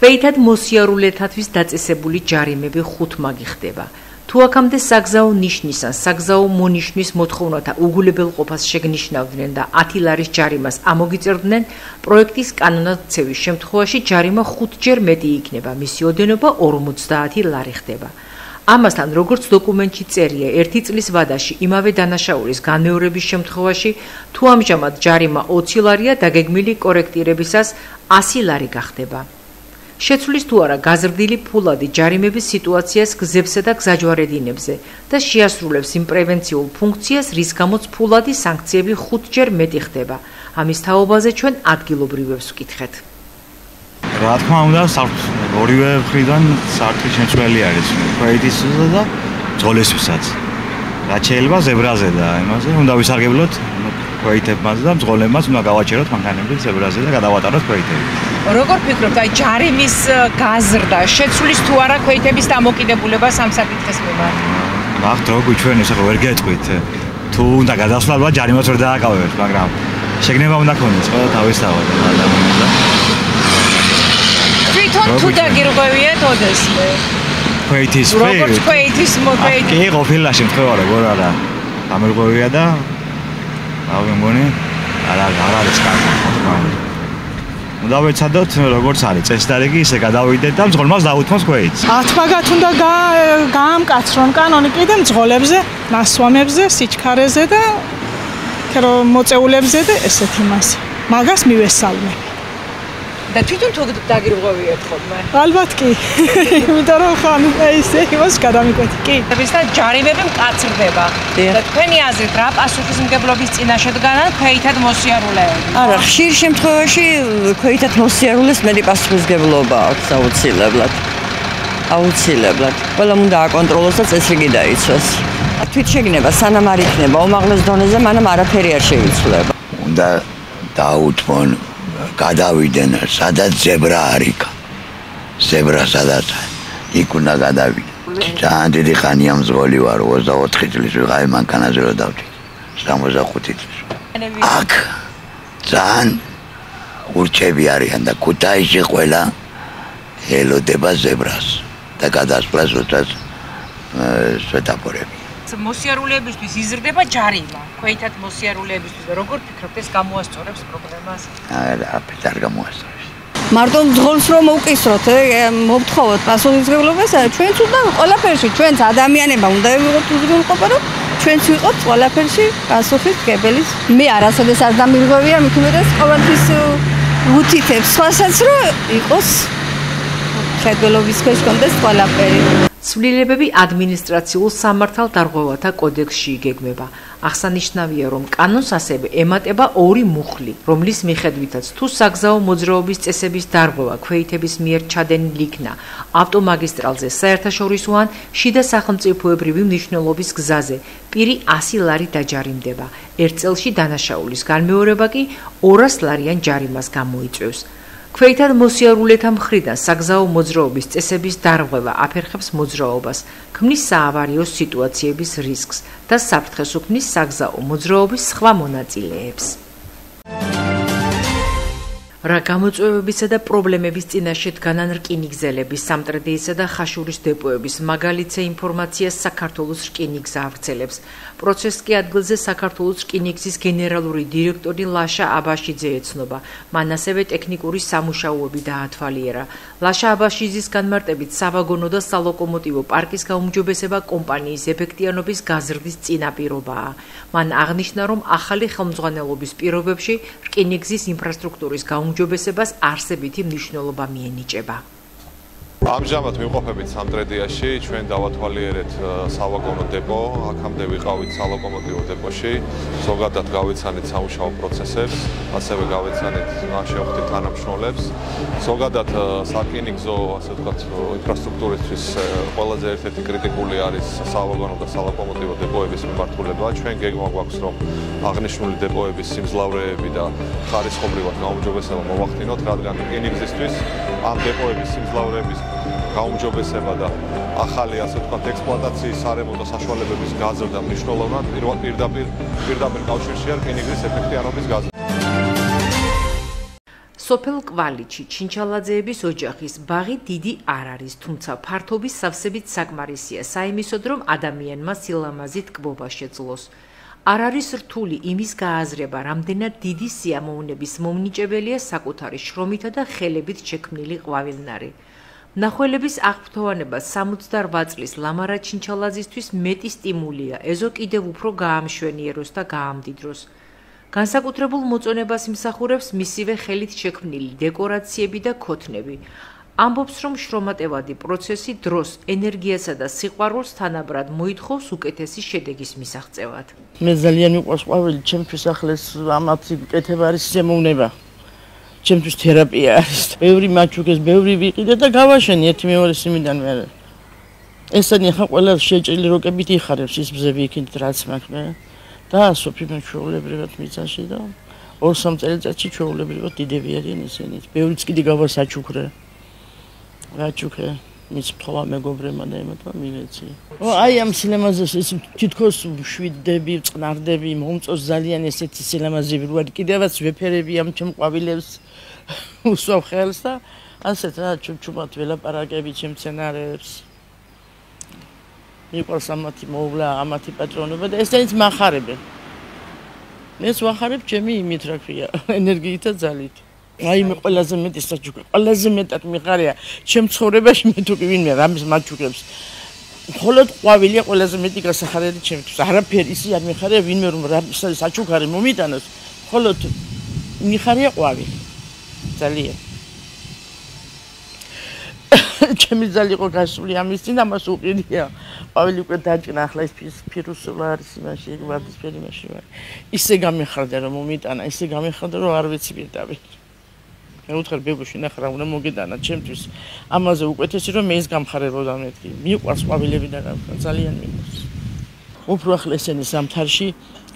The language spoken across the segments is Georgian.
ქვეითად მოსიარულეთათვის დაწესებული ჯარიმები 5 მაგი ხდება. თუ აქამდე საგზაო ნიშნის ან საგზაო მონიშნის მოთხოვნათა უგულებელყოფას შეგნიშნავდნენ და 10 ლარის ჯარიმას ამოგიწერდნენ, პროექტის კანონმდებლობის შემთხვევაში ჯარიმა 5-ჯერ მეტი იქნება, მისი ოდენობა 50 ლარი ხდება. ამასთან, როგორც დოკუმენტში წერია, 1 წლის ვადაში იმავე დანაშაულის განმეორების შემთხვევაში, თუ ამჟამად ჯარიმა 20 ლარია, დაგეგმილი კორექტირებისას 100 ლარი გახდება. შეცვლის თუ არა გაზრდილი ფულადი ჯარიმების სიტუაციას გზებსა და გზაჯვარედინებზე და შეასრულებს იმ პრევენციულ ფუნქციას, რის გამოც ფულადი სანქციები 5-ჯერ მეტი ხდება. ამის თაობაზე ჩვენ ადგილობრივებს ვკითხეთ. რა თქმა უნდა, ორივე მხრიდან სარტყლის შემცვლელი არის ქვეითისსა და მძღოლისთვისაც. რაც შეიძლება ზებრაზე და იმაზე უნდა ვისარგებლოთ ქვეითებმაც და მძღოლებმაც უნდა გავაჩეროთ მანქანები ზებრაზე და გადავატაროთ ქვეითები. როგორ ფიქრობთ, აი ჯარიმის გაზრდა შეცვლის თუ არა ქვეითების დამოკიდებულებას ამ საკითხის მიმართ? ნახეთ როგორ ჩვენ ეს ახლა ვერ გეტყვით. თუ უნდა გადასვლა ჯარიმას ვერ დააკავებთ, მაგრამ შეგნება უნდა ქონდეს ყველა თავისთავად ადამიანს და თვითონ თუ დაგირღვევიათ ოდესმე. ქვეითის როგორც ქვეითის მოკვეითი. კი, ყოფილა შემთხვევა როგორ არა. გამერღვევია და რავი მგონი არა არის კარგი. უნდა ვეცადოთ როგორც არის წესდარიგი ისე გადავიდეთ და მძღოლმას დაუთმოს ქვეითს. 10 მაგათ უნდა გაამკაცრონ კანონი კიდე მძღოლებზე, ნასვამებზე, სიჩქარეზე და მოწეულებზე და ესეთ იმას. მაგას მივესალმე. და თვითონ თუ დაგირღვევიათ ხოლმე? ალბათ კი. იმიტომ რომ ხან ესე იმას გადამიკვეთი. კი. და ჯარიმები მკაცრდება. და თქვენი აზრით რა პასუხისმგებლობის წინაშე დგანან ქვეითად მოსიარულეები? არა, ხშირ შემთხვევაში ქვეითად მოსიარულეს მეტი პასუხისმგებლობა აქვს აუცილებლად. აუცილებლად. ყველამ უნდა აკონტროლოს და წესრიგი დაიცვას. თვით შეგნება სანამ არ იქნება უმაღლეს დონეზე, მანამ არაფერი არ შეიცვლება. უნდა დაუთმონ გადავიდნენ, სადაც ზებრა არის. ზებრა სადაც იქ უნდა გადავიდე. ძალიან დიდი ხანია მძღოლი ვარ, 24 წლის ვიღავი მანქანაზე რომ დავჭი. 65 წლის. აქ ძალიან ურჩები არიან და ქუთაისში ყველა ელოდება ზებრას და გადასვლას როდესაც სვეტაფორები. მოსიარულეებისთვის იზრდება ჯარიმა, ქვეითად მოსიარულეებისთვის და როგორ ფიქრობთ ეს გამოასწორებს პრობლემას? არა, არ გამოასწორებს. მარტო მძღოლს რომ მოვკისროთ, მოვთხოვოთ პასუხისმგებლობას, ჩვენც უნდა ყველაფერში, ჩვენც ადამიანებმა უნდა ვიყოთ უზრუნველყოფა, რომ ჩვენც ვიყოთ ყველაფერში პასუხისმგებელის. მე არასოდეს არ დამირღვევია, მით უმეტეს ყოველთვის ვუთითებ სხვასაც, რომ იყოს შედგენილობის ქვეშ კონდეს ყველაფერი. ცვლილებები ადმინისტრაციულ სამართალდარღვევათა კოდექსში იგეგმება. აღსანიშნავია, რომ კანონს ასევე ემატება 2 მუხლი, რომლის მიხედვითაც თუ საგზაო მოძრაობის წესების დარღვევა ქვეითების მიერ ჩადენილ იქნა ავტომაგისტრალზე საერთაშორისო ან შიდა სახელმწიფოებრივი მნიშვნელობის გზაზე, პირი 100 ლარი დაჯარიმდება. 1 წელში დანაშაულის განმეორება კი 200 ლარიან ჯარიმას გამოიწვევს. ქვეითად მოსიარულეთა მხრიდან საგზაო მოძრაობის წესების დარღვევა აფერხებს მოძრაობას, ქმნის საავარიო სიტუაციების რისკს და საფრთხეს უქმნის საგზაო მოძრაობის სხვა მონაწილეებს. რა გამოწვევებისა და პრობლემების წინაშე დგანან რკინიგზელები, სამტრედიისა და ხაშურის დეპოების მაგალითზე ინფორმაციას საქართველოს რკინიგზა ავრცელებს. პროცესს კი ადგილზე საქართველოს რკინიგზის გენერალური დირექტორი ლაშა აბაშიძე ეცნობა. მან ასევე ტექნიკური სამუშაოები დაათვალიერა. ლაშა აბაშიძის განმარტებით სავაგონო და სალოკომოტივო პარკის გაუმჯობესება კომპანიის ეფექტიანობის გაზრდის წინაპირობაა. მან აღნიშნა, რომ ახალი ხელმძღვანელობის პირობებში რკინიგზის ინფრასტრუქტურის გაუმჯობესებას არსებითი მნიშვნელობა მიენიჭება. ამჟამად ვიმყოფებით სამტრედიაში, ჩვენ დავათვალიერეთ სავაგონო დეპო, აქამდე ვიყავით სალოკომოტივო დეპოში, ზოგადად გავიცანით სამუშაო პროცესებს, ასევე გავიცანით შევხვდით თანამშრომლებს. ზოგადად სარკინიგზო, ასე ვთქვათ, ინფრასტრუქტურისთვის ყველაზე ერთ-ერთი კრიტიკული არის სავაგონო და სალოკომოტივო დეპოების მიმართულება. ჩვენ გეგმა გვაქვს, რომ აღნიშნული დეპოების სიმძლავრეები და ხარისხობრივად გაუმჯობესება მოვახდინოთ, რადგან რკინიგზისთვის ამ დეპოების სიმძლავრეების გაუმჯობესება და ახალი ასე ვთქვათ ექსპლუატაციის სარემონტო საშუალებების გაზრდა მნიშვნელოვნად პირდაპირ კავშირშია რკინიგზის ეფექტიანობის გაზრდა. სოფელ კვალიჩი ჩინჩალაძეების ოჯახის ბაღი დიდი არ არის, თუმცა ფართობის სავსებით საკმარისია საიმისოდ, რომ ადამიანმა სილამაზით კბობა შეძლოს. არ არის რთული იმის გააზრება, რამდენად დიდი სიამოვნების მომნიჭებელია საკუთარი შრომითა და ხელებით შექმნილი ყვავილნარი. მნახველების აღფრთოვანება 68 წლის ლამარა ჩინჩალაძისთვის მეტი სტიმულია, ეზო კიდევ უფრო გაამშვენიეროს და გაამდიდროს. განსაკუთრებულ მოწონებას იმსახურებს მისივე ხელით შექმნილი დეკორაციები და ქოთნები. ამბობს, რომ შრომატევადი პროცესი დროს, ენერგიასა და სიყვარულს თანაბრად მოითხოვს უკეთესი შედეგის მისაღწევად. მე ძალიან მიყვარს ყვავილი, ჩემთვის ახლეს ამათი კეთება არის ზემოვნება. ჩემთვის თერაპია არის. ბევრი მაჩუქეს, ბევრი ვიყიდე და გავაშენი ერთი მეორე სიმიდან მე. ესენი ხა ყველა შეჭრილი როკებით იხარებს ის ბზები იქით რაც მაქვს მე. და სოფი მე ჩვეულებრივად მიწაში და 2-3 წელიწადში ჩვეულებრივად დიდები არიან ისინი. ბევრიც კიდე გავასაჩუქრე. რაჩუქე მის თქმა მეგობრებმა და ემატმა მივეცი. აი ამ სილამაზეს ის თითქოს შვიდდები, წყნარდები, მომწონს ძალიან ესეთი სილამაზები რო არის. კიდევაც ვეფერები ამ ჩემ ყვავილებს უსვავ ხელს და ასეთ რა ჩუმჩუმად ველაპარაკები ჩემ მცენარეებს. მიყვარს ამათი მოვლა, ამათი პატრონობა და ესენიც მახარებენ. მეც ვახარებ ჩემი იმით რა ქვია, ენერგიით და ძალით. აი მე ყველაზე მეტი საჩუქრე, ყველაზე მეტად მიყარია ჩემ ცხოვრებაში მე თუ კი ვინმე რამის მაჩუქებს. მხოლოდ ყვავილია ყველაზე მეტი გასახარებელი ჩემთვის. არაფერი ისი არ მიხარია ვინმე რომ რამის საჩუქარი მომიტანოს, მხოლოდ მიხარია ყვავილი. ძალიან. ჩემი ძალი იყო გასული ამის წინ ამას უყიდია. ყვავილი უკვე დაჭნა ახლა ის ფირუსოლა არის იმაში, ვარდისფერი იმაში ვარ. ისე გამიხარდა რომ მომიტანა, ისე გამიხარდა რომ არ ვიცი პირდაპირ. მე უთხარ ბებუში ნახე რა უნდა მოგედანა ჩემთვის. ამაზე უკეთესი რომ მე ის გამხარებოდა მეთქი. მიყვარს ყვავილები და ძალიან მიყვარს. უფრო ახლა ესენი სამთარში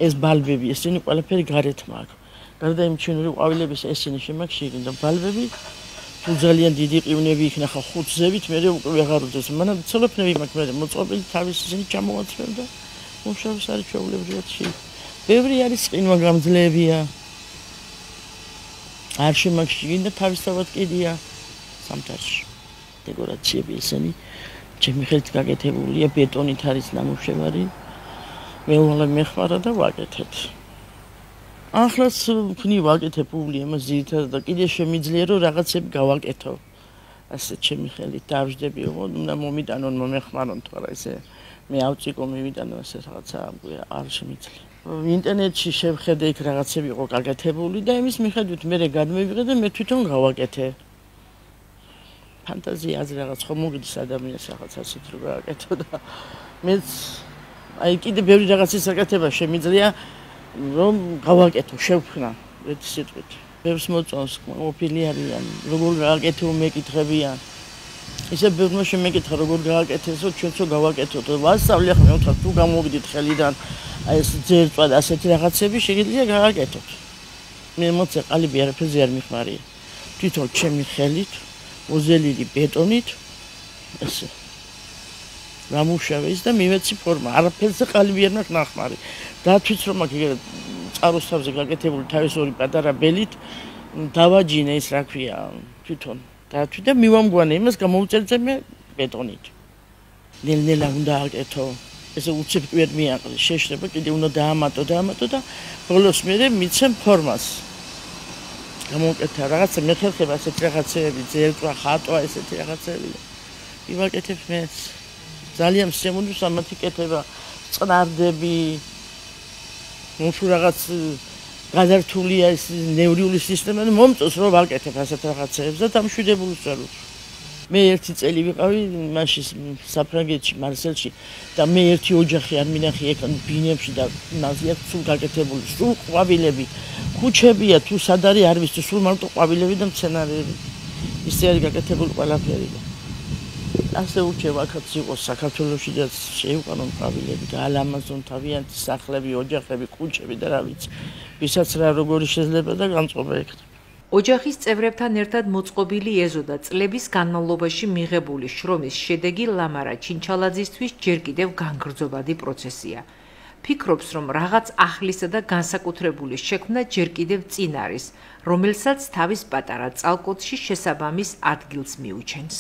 ეს ბალბები, ესენი ყველაფერი გარეთ მაქვს. გარდა იმ ჩინური ყვავილების ესენი შემაგშირი და ბალბები თუ ძალიან დიდი ყივნები იქნა ხა 5 ზევით მე უკვე ვეღარ უძებს. მანამ ცოლოფნები მაქვს მე მოწყობილი თავის ისინი ჩამოვაცმევ და მუშაობს არის ჩვეულებრივად შე. ბევრი არის ყინვა გამძლეებია. არ შემაგშიგინ და თავისთავად კიდია სამთარში. დეკორაციები ესენი ჩემი ხელით გაკეთებულია, ბეტონით არის ნამუშევარი. მეუღლე მეხმარა და ვაკეთებ. ახლაც ვქნი ვაკეთებ უბრალოდ ძირითადად და კიდე შემიძლია რომ რაღაცები გავაკეთო. ასე ჩემი ხელით დავждები, უნდა მომიტანონ, მომეხმარონ თუ არა ესე მე ავწიკო მივიტანო ასე რაღაცა არ შემიძლია. ინტერნეტში შევხედე იქ რაღაცები იყო გაკეთებული და იმის მიხედვით მე გადმევიღე და მე თვითონ გავაკეთე. ფანტაზია აზრი რაღაც ხომ მოგიდის ადამიანს რაღაც ასეთ რო გააკეთო და მეც აი კიდე ბევრი რაღაცის გაკეთება შემიძლია რომ გავაკეთო, შევქმნა ერთი სიტყვით. ბევრს მოწონს, ყოფილი არიან, როგორ გააკეთო მეკითხებიან. ისე ბევრმა შემეკითხა როგორ გააკეთესო, ჩვენცო გავაკეთოთ. ვასწავლე ახლა მე ვთქვა თუ გამოვიდით ხელიდან აი ეს ძერწვა და ასეთი რაღაცები შეიძლება გააკეთოთ. მე მოწე ყალიბი არაფერზე არ მიხმარია. თვითონ ჩემი ხელით, მოზელილი ბეტონით ესე გამუშავეს და მივეცი ფორმა. არაფერზე ყალიბი არ მაქვს ნახმარი. დათვიც რომ აქ წყაროს თავზე გაკეთებული თავის ორი პატარა ბელით დავაჯინე ის რა ქვია თვითონ. დათვი და მივამგვანე იმას გამოვწერწე მე ბეტონით. ნელ-ნელა უნდა აკეთო. ესე უცებ ვერ მიაყრე, შეშრება კიდე უნდა დაამატო და ბოლოს მე მიცემ ფორმას. გამოვკეთა რაღაცა მეხერხება ასეთ რაღაცეები, ძერწვა, ხატვა ესეთი რაღაცეები. ივაკეთებ მე ძალიან შემოდის ამათი კეთება, წყნარდები. უფრო რაღაც გადართულია ეს ნევრიული სისტემა და მომწონს რომ ვაკეთებ ასეთ რაღაცეებს და დამშვიდებული ვწერო. მე ერთი წელი ვიყავი მაშინ საფრანგეთში, მარსელში და მე ერთი ოჯახი არ მინახი ეკან ბინებში და ნაზია სულ გაკეთებული, სულ ყვავილები, ქუჩებია თუ სად არის არ ვიცი, სულ მარტო ყვავილები და მცენარეები. ისე არის გაკეთებული ყველაფერი. ასე უჩევ აქაც იყოს საქართველოში და შეიყვანონ ყვავილები და ალამაზონ თავიანთი სახლები, ოჯახები, ქუჩები და რა ვიცი. ვისაც რა როგორი შეიძლება და განწყობა ექნება. ოჯახის წევრებთან ერთად მოწყობილი ეზო და წლების განმავლობაში მიღებული შრომის შედეგი ლამარა ჩინჩალაძისთვის ჯერ კიდევ განგრძობადი პროცესია. ფიქრობს, რომ რაღაც აღლისა და განსაკუთრებული შექმნა ჯერ კიდევ წინ არის, რომელსაც თავის პატარა წალკოტში შესაბამის ადგილს მიუჩენს.